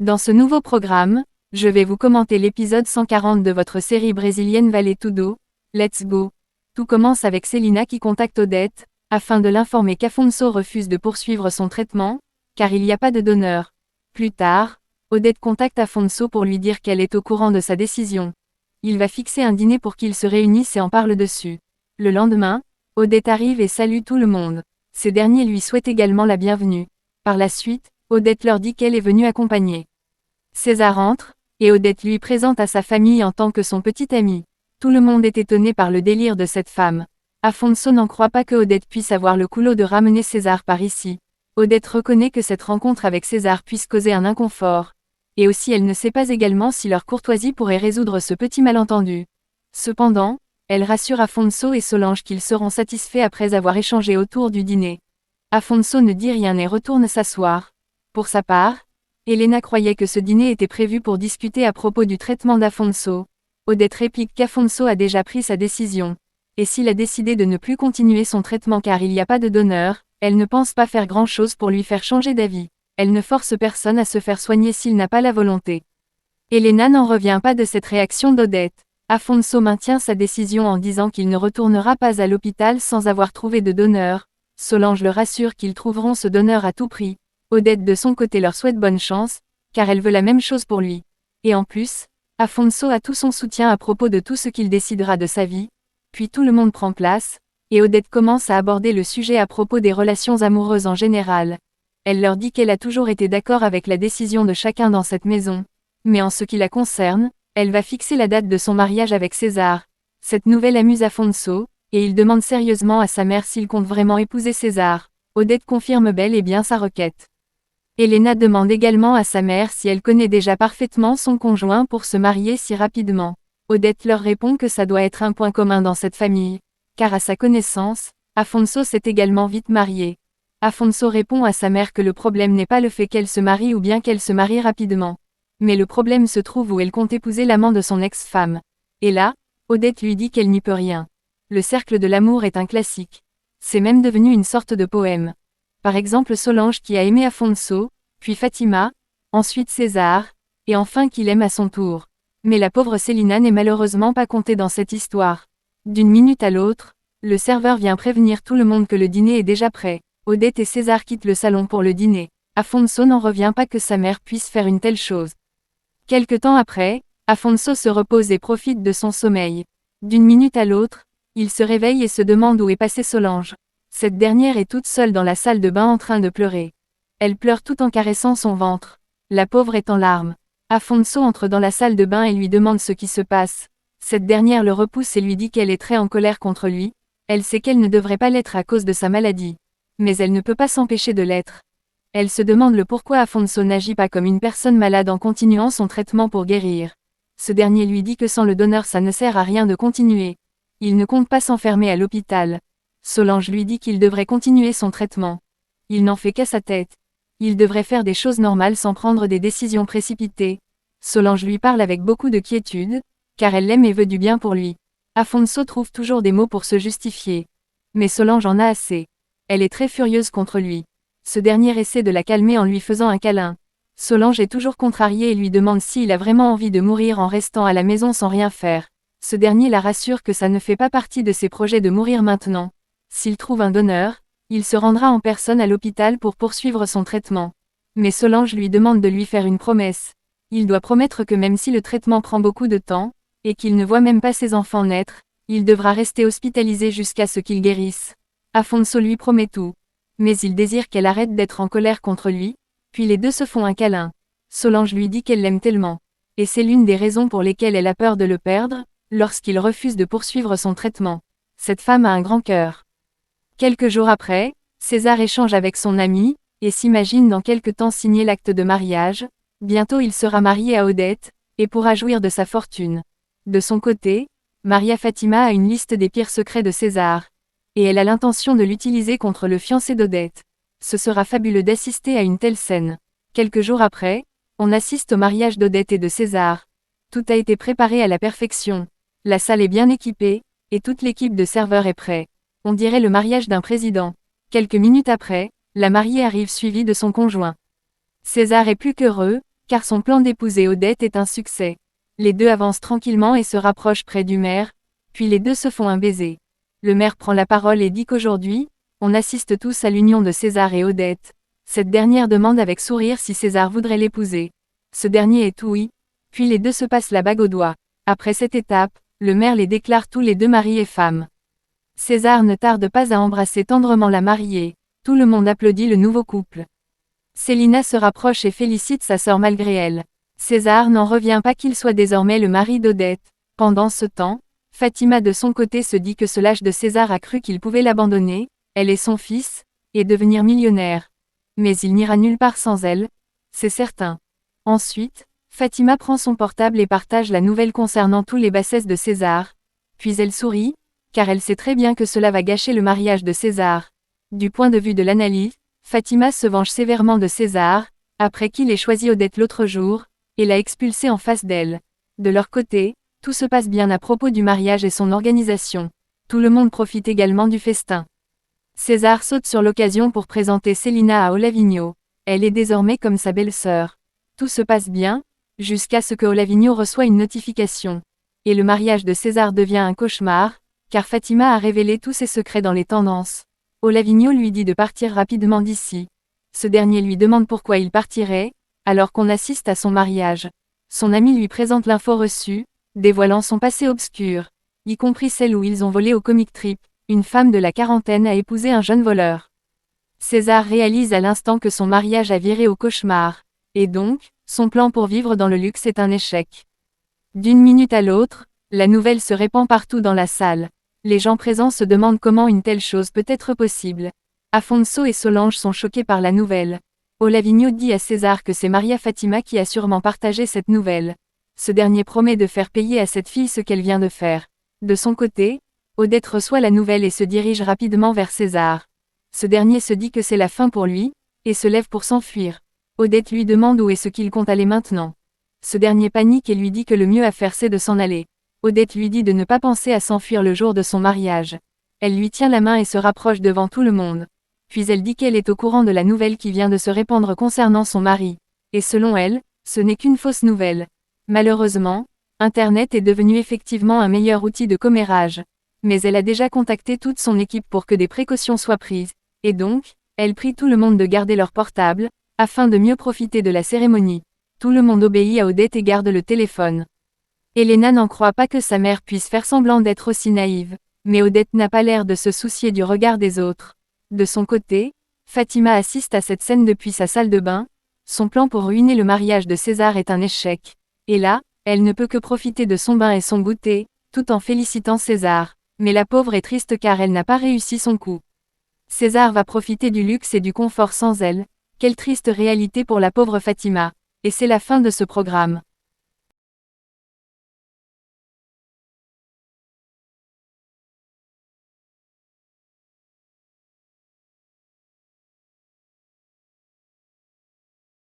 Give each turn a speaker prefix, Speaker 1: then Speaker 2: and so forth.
Speaker 1: Dans ce nouveau programme, je vais vous commenter l'épisode 140 de votre série brésilienne Vale Tudo, Let's Go. Tout commence avec Celina qui contacte Odete, afin de l'informer qu'Afonso refuse de poursuivre son traitement, car il n'y a pas de donneur. Plus tard, Odete contacte Afonso pour lui dire qu'elle est au courant de sa décision. Il va fixer un dîner pour qu'ils se réunissent et en parlent dessus. Le lendemain, Odete arrive et salue tout le monde. Ces derniers lui souhaitent également la bienvenue. Par la suite, Odete leur dit qu'elle est venue accompagner. César entre, et Odete lui présente à sa famille en tant que son petit ami. Tout le monde est étonné par le délire de cette femme. Afonso n'en croit pas que Odete puisse avoir le culot de ramener César par ici. Odete reconnaît que cette rencontre avec César puisse causer un inconfort. Et aussi elle ne sait pas également si leur courtoisie pourrait résoudre ce petit malentendu. Cependant, elle rassure Afonso et Solange qu'ils seront satisfaits après avoir échangé autour du dîner. Afonso ne dit rien et retourne s'asseoir. Pour sa part, Helena croyait que ce dîner était prévu pour discuter à propos du traitement d'Afonso. Odete réplique qu'Afonso a déjà pris sa décision. Et s'il a décidé de ne plus continuer son traitement car il n'y a pas de donneur, elle ne pense pas faire grand-chose pour lui faire changer d'avis. Elle ne force personne à se faire soigner s'il n'a pas la volonté. Helena n'en revient pas de cette réaction d'Odete. Afonso maintient sa décision en disant qu'il ne retournera pas à l'hôpital sans avoir trouvé de donneur. Solange le rassure qu'ils trouveront ce donneur à tout prix. Odete de son côté leur souhaite bonne chance, car elle veut la même chose pour lui. Et en plus, Afonso a tout son soutien à propos de tout ce qu'il décidera de sa vie. Puis tout le monde prend place, et Odete commence à aborder le sujet à propos des relations amoureuses en général. Elle leur dit qu'elle a toujours été d'accord avec la décision de chacun dans cette maison. Mais en ce qui la concerne, elle va fixer la date de son mariage avec César. Cette nouvelle amuse Afonso, et il demande sérieusement à sa mère s'il compte vraiment épouser César. Odete confirme bel et bien sa requête. Helena demande également à sa mère si elle connaît déjà parfaitement son conjoint pour se marier si rapidement. Odete leur répond que ça doit être un point commun dans cette famille, car à sa connaissance, Afonso s'est également vite marié. Afonso répond à sa mère que le problème n'est pas le fait qu'elle se marie ou bien qu'elle se marie rapidement. Mais le problème se trouve où elle compte épouser l'amant de son ex-femme. Et là, Odete lui dit qu'elle n'y peut rien. Le cercle de l'amour est un classique. C'est même devenu une sorte de poème. Par exemple Solange qui a aimé Afonso, puis Fatima, ensuite César, et enfin qu'il aime à son tour. Mais la pauvre Celina n'est malheureusement pas comptée dans cette histoire. D'une minute à l'autre, le serveur vient prévenir tout le monde que le dîner est déjà prêt. Odete et César quittent le salon pour le dîner. Afonso n'en revient pas que sa mère puisse faire une telle chose. Quelque temps après, Afonso se repose et profite de son sommeil. D'une minute à l'autre, il se réveille et se demande où est passée Solange. Cette dernière est toute seule dans la salle de bain en train de pleurer. Elle pleure tout en caressant son ventre. La pauvre est en larmes. Afonso entre dans la salle de bain et lui demande ce qui se passe. Cette dernière le repousse et lui dit qu'elle est très en colère contre lui. Elle sait qu'elle ne devrait pas l'être à cause de sa maladie. Mais elle ne peut pas s'empêcher de l'être. Elle se demande le pourquoi Afonso n'agit pas comme une personne malade en continuant son traitement pour guérir. Ce dernier lui dit que sans le donneur ça ne sert à rien de continuer. Il ne compte pas s'enfermer à l'hôpital. Solange lui dit qu'il devrait continuer son traitement. Il n'en fait qu'à sa tête. Il devrait faire des choses normales sans prendre des décisions précipitées. Solange lui parle avec beaucoup de quiétude, car elle l'aime et veut du bien pour lui. Afonso trouve toujours des mots pour se justifier. Mais Solange en a assez. Elle est très furieuse contre lui. Ce dernier essaie de la calmer en lui faisant un câlin. Solange est toujours contrariée et lui demande s'il a vraiment envie de mourir en restant à la maison sans rien faire. Ce dernier la rassure que ça ne fait pas partie de ses projets de mourir maintenant. S'il trouve un donneur, il se rendra en personne à l'hôpital pour poursuivre son traitement. Mais Solange lui demande de lui faire une promesse. Il doit promettre que même si le traitement prend beaucoup de temps, et qu'il ne voit même pas ses enfants naître, il devra rester hospitalisé jusqu'à ce qu'il guérisse. Afonso lui promet tout. Mais il désire qu'elle arrête d'être en colère contre lui, puis les deux se font un câlin. Solange lui dit qu'elle l'aime tellement. Et c'est l'une des raisons pour lesquelles elle a peur de le perdre, lorsqu'il refuse de poursuivre son traitement. Cette femme a un grand cœur. Quelques jours après, César échange avec son ami, et s'imagine dans quelque temps signer l'acte de mariage. Bientôt il sera marié à Odete, et pourra jouir de sa fortune. De son côté, Maria Fatima a une liste des pires secrets de César. Et elle a l'intention de l'utiliser contre le fiancé d'Odete. Ce sera fabuleux d'assister à une telle scène. Quelques jours après, on assiste au mariage d'Odete et de César. Tout a été préparé à la perfection. La salle est bien équipée, et toute l'équipe de serveurs est prête. On dirait le mariage d'un président. Quelques minutes après, la mariée arrive suivie de son conjoint. César est plus qu'heureux, car son plan d'épouser Odette est un succès. Les deux avancent tranquillement et se rapprochent près du maire, puis les deux se font un baiser. Le maire prend la parole et dit qu'aujourd'hui, on assiste tous à l'union de César et Odette. Cette dernière demande avec sourire si César voudrait l'épouser. Ce dernier est oui, puis les deux se passent la bague au doigt. Après cette étape, le maire les déclare tous les deux mari et femme. César ne tarde pas à embrasser tendrement la mariée. Tout le monde applaudit le nouveau couple. Célina se rapproche et félicite sa sœur malgré elle. César n'en revient pas qu'il soit désormais le mari d'Odette. Pendant ce temps, Fatima de son côté se dit que ce lâche de César a cru qu'il pouvait l'abandonner, elle et son fils, et devenir millionnaire. Mais il n'ira nulle part sans elle, c'est certain. Ensuite, Fatima prend son portable et partage la nouvelle concernant tous les bassesses de César. Puis elle sourit, car elle sait très bien que cela va gâcher le mariage de César. Du point de vue de l'analyse, Fatima se venge sévèrement de César, après qu'il ait choisi Odette l'autre jour, et l'a expulsée en face d'elle. De leur côté, tout se passe bien à propos du mariage et son organisation. Tout le monde profite également du festin. César saute sur l'occasion pour présenter Célina à Olavigno. Elle est désormais comme sa belle-sœur. Tout se passe bien, jusqu'à ce que Olavigno reçoit une notification. Et le mariage de César devient un cauchemar, car Fatima a révélé tous ses secrets dans les tendances. Olavigno lui dit de partir rapidement d'ici. Ce dernier lui demande pourquoi il partirait, alors qu'on assiste à son mariage. Son ami lui présente l'info reçue, dévoilant son passé obscur, y compris celle où ils ont volé au Comic Trip. Une femme de la quarantaine a épousé un jeune voleur. César réalise à l'instant que son mariage a viré au cauchemar. Et donc, son plan pour vivre dans le luxe est un échec. D'une minute à l'autre, la nouvelle se répand partout dans la salle. Les gens présents se demandent comment une telle chose peut être possible. Afonso et Solange sont choqués par la nouvelle. Olavigno dit à César que c'est Maria Fatima qui a sûrement partagé cette nouvelle. Ce dernier promet de faire payer à cette fille ce qu'elle vient de faire. De son côté, Odette reçoit la nouvelle et se dirige rapidement vers César. Ce dernier se dit que c'est la fin pour lui, et se lève pour s'enfuir. Odette lui demande où est-ce qu'il compte aller maintenant. Ce dernier panique et lui dit que le mieux à faire c'est de s'en aller. Odette lui dit de ne pas penser à s'enfuir le jour de son mariage. Elle lui tient la main et se rapproche devant tout le monde. Puis elle dit qu'elle est au courant de la nouvelle qui vient de se répandre concernant son mari. Et selon elle, ce n'est qu'une fausse nouvelle. Malheureusement, Internet est devenu effectivement un meilleur outil de commérage. Mais elle a déjà contacté toute son équipe pour que des précautions soient prises, et donc, elle prie tout le monde de garder leur portable, afin de mieux profiter de la cérémonie. Tout le monde obéit à Odette et garde le téléphone. Elena n'en croit pas que sa mère puisse faire semblant d'être aussi naïve, mais Odette n'a pas l'air de se soucier du regard des autres. De son côté, Fatima assiste à cette scène depuis sa salle de bain, son plan pour ruiner le mariage de César est un échec. Et là, elle ne peut que profiter de son bain et son goûter, tout en félicitant César. Mais la pauvre est triste car elle n'a pas réussi son coup. César va profiter du luxe et du confort sans elle. Quelle triste réalité pour la pauvre Fatima. Et c'est la fin de ce programme.